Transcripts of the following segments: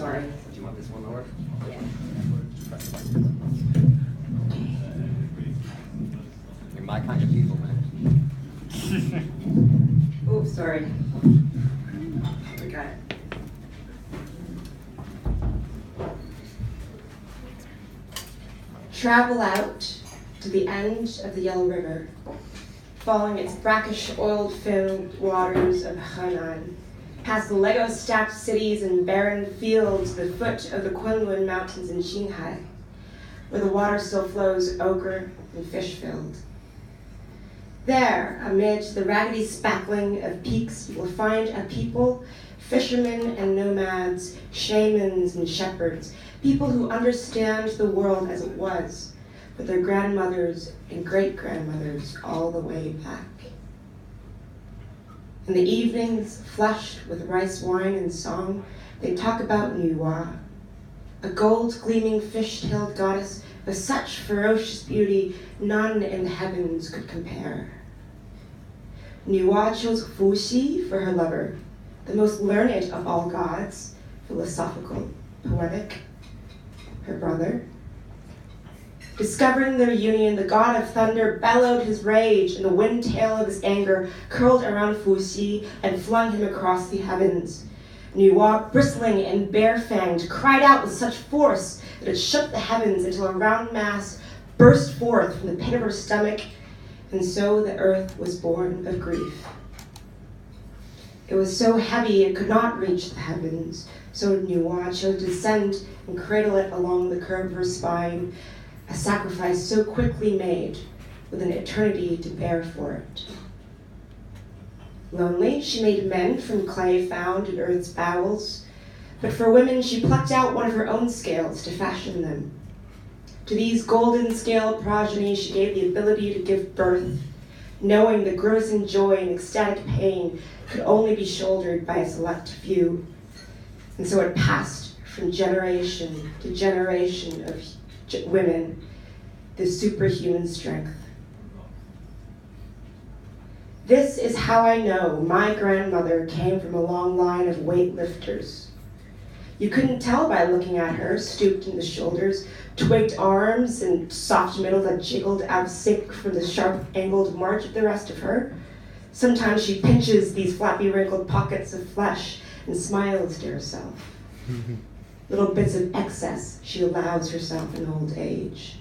sorry. Do you want this one lower? Yeah. You're my kind of people, man. Oh, sorry. We got it. Travel out to the end of the Yellow River, following its brackish, oil-filled waters of Henan, past the Lego-stacked cities and barren fields at the foot of the Kunlun Mountains in Qinghai, where the water still flows ochre and fish-filled. There, amid the raggedy spackling of peaks, you will find a people, fishermen and nomads, shamans and shepherds, people who understand the world as it was, with their grandmothers and great-grandmothers all the way back. In the evenings, flushed with rice wine and song, they talk about Nuwa, a gold-gleaming fish-tailed goddess of such ferocious beauty none in the heavens could compare. Nuwa chose Fuxi for her lover, the most learned of all gods, philosophical, poetic, her brother. Discovering their union, the god of thunder bellowed his rage, and the wind tail of his anger curled around Fuxi and flung him across the heavens. Nuwa, bristling and bare-fanged, cried out with such force that it shook the heavens until a round mass burst forth from the pit of her stomach, and so the earth was born of grief. It was so heavy it could not reach the heavens, so Nuwa chose to descend and cradle it along the curve of her spine, a sacrifice so quickly made, with an eternity to bear for it. Lonely, she made men from clay found in earth's bowels, but for women she plucked out one of her own scales to fashion them. To these golden scale progeny she gave the ability to give birth, knowing the grimacing joy and ecstatic pain could only be shouldered by a select few. And so it passed from generation to generation of women, this superhuman strength. This is how I know my grandmother came from a long line of weightlifters. You couldn't tell by looking at her, stooped in the shoulders, twigged arms, and soft middle that jiggled out of sync from the sharp angled march of the rest of her. Sometimes she pinches these flappy wrinkled pockets of flesh and smiles to herself. Little bits of excess she allows herself in old age.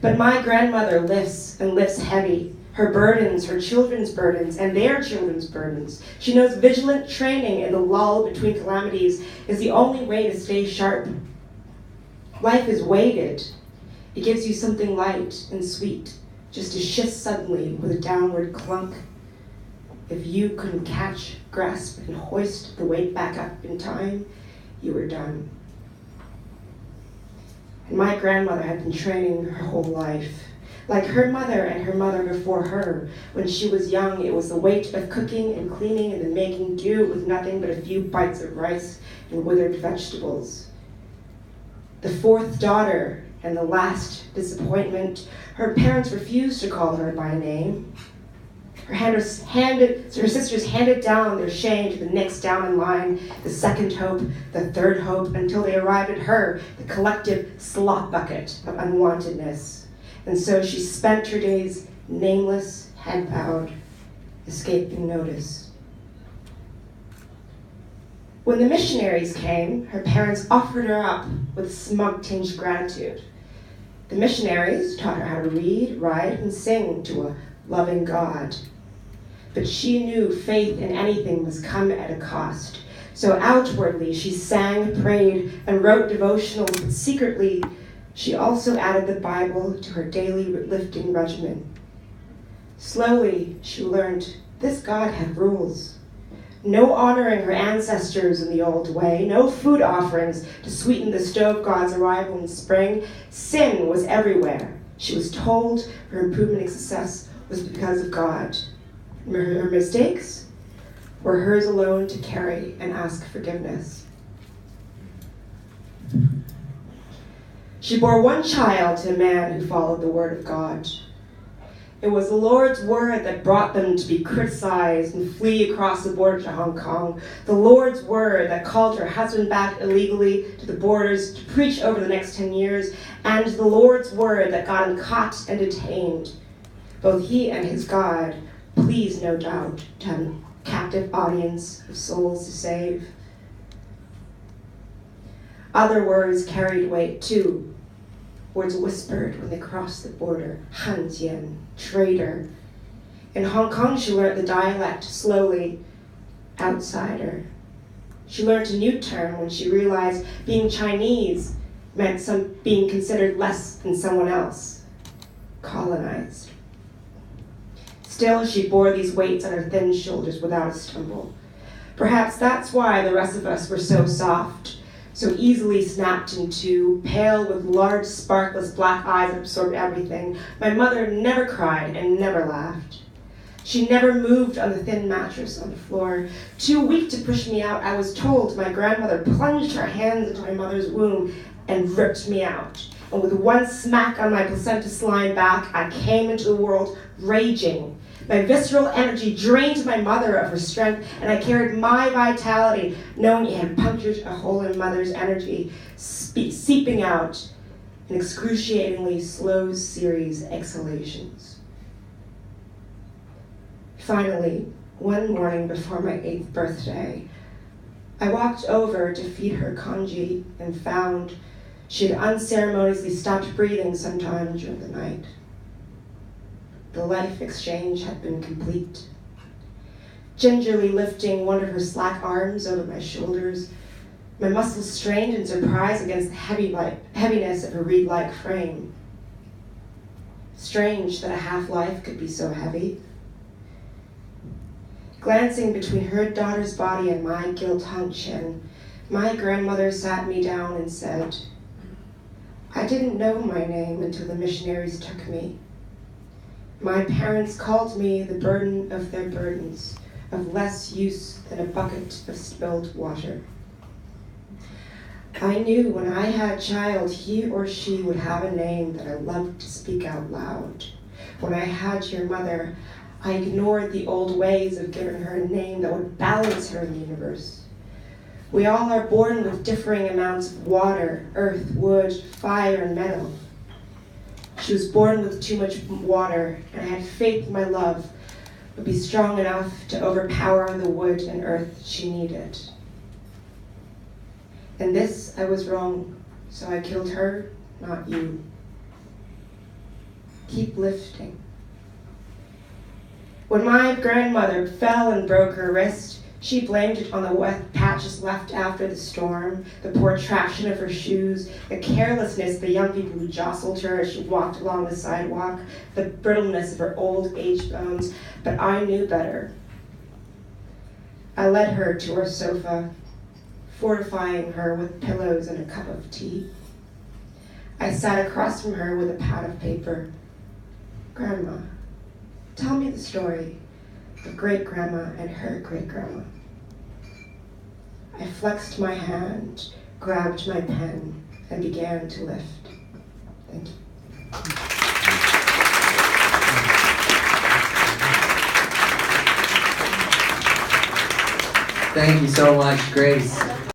But my grandmother lifts and lifts heavy, her burdens, her children's burdens, and their children's burdens. She knows vigilant training in the lull between calamities is the only way to stay sharp. Life is weighted. It gives you something light and sweet, just to shift suddenly with a downward clunk. If you couldn't catch, grasp, and hoist the weight back up in time, you were done. And my grandmother had been training her whole life. Like her mother and her mother before her, when she was young, it was the weight of cooking and cleaning and the making do with nothing but a few bites of rice and withered vegetables. The fourth daughter and the last disappointment, her parents refused to call her by name. Her sisters handed down their shame to the next down in line, the second hope, the third hope, until they arrived at her, the collective slop bucket of unwantedness. And so she spent her days nameless, head bowed, escaping notice. When the missionaries came, her parents offered her up with smug-tinged gratitude. The missionaries taught her how to read, write, and sing to a loving God. But she knew faith in anything must come at a cost. So outwardly she sang, prayed, and wrote devotionals, but secretly she also added the Bible to her daily lifting regimen. Slowly she learned this God had rules. No honoring her ancestors in the old way, no food offerings to sweeten the stove god's arrival in spring. Sin was everywhere. She was told her improvement and success was because of God. Her mistakes were hers alone to carry and ask forgiveness. She bore one child to a man who followed the word of God. It was the Lord's word that brought them to be criticized and flee across the border to Hong Kong. The Lord's word that called her husband back illegally to the borders to preach over the next 10 years. And the Lord's word that got him caught and detained. Both he and his God, pleased no doubt to have a captive audience of souls to save. Other words carried weight too. Words whispered when they crossed the border. Hanjian, traitor. In Hong Kong, she learned the dialect slowly. Outsider. She learned a new term when she realized being Chinese meant being considered less than someone else. Colonized. Still, she bore these weights on her thin shoulders without a stumble. Perhaps that's why the rest of us were so soft, so easily snapped in two, pale with large, sparkless black eyes that absorbed everything. My mother never cried and never laughed. She never moved on the thin mattress on the floor. Too weak to push me out, I was told my grandmother plunged her hands into my mother's womb and ripped me out. And with one smack on my placenta slime back, I came into the world raging. My visceral energy drained my mother of her strength, and I carried my vitality, knowing it had punctured a hole in mother's energy, seeping out in excruciatingly slow series exhalations. Finally, one morning before my 8th birthday, I walked over to feed her congee and found she had unceremoniously stopped breathing sometime during the night. The life exchange had been complete. Gingerly lifting one of her slack arms over my shoulders, my muscles strained in surprise against the heaviness of her reed-like frame. Strange that a half-life could be so heavy. Glancing between her daughter's body and my gilt-hung chin, my grandmother sat me down and said, "I didn't know my name until the missionaries took me. My parents called me the burden of their burdens, of less use than a bucket of spilled water. I knew when I had a child, he or she would have a name that I loved to speak out loud. When I had your mother, I ignored the old ways of giving her a name that would balance her in the universe. We all are born with differing amounts of water, earth, wood, fire, and metal. She was born with too much water, and I had faith my love would be strong enough to overpower the wood and earth she needed. In this, I was wrong, so I killed her, not you. Keep lifting." When my grandmother fell and broke her wrist, she blamed it on the wet patches left after the storm, the poor traction of her shoes, the carelessness of the young people who jostled her as she walked along the sidewalk, the brittleness of her old age bones, but I knew better. I led her to her sofa, fortifying her with pillows and a cup of tea. I sat across from her with a pad of paper. "Grandma, tell me the story of great-grandma and her great-grandma." I flexed my hand, grabbed my pen, and began to lift. Thank you. Thank you so much, Grace.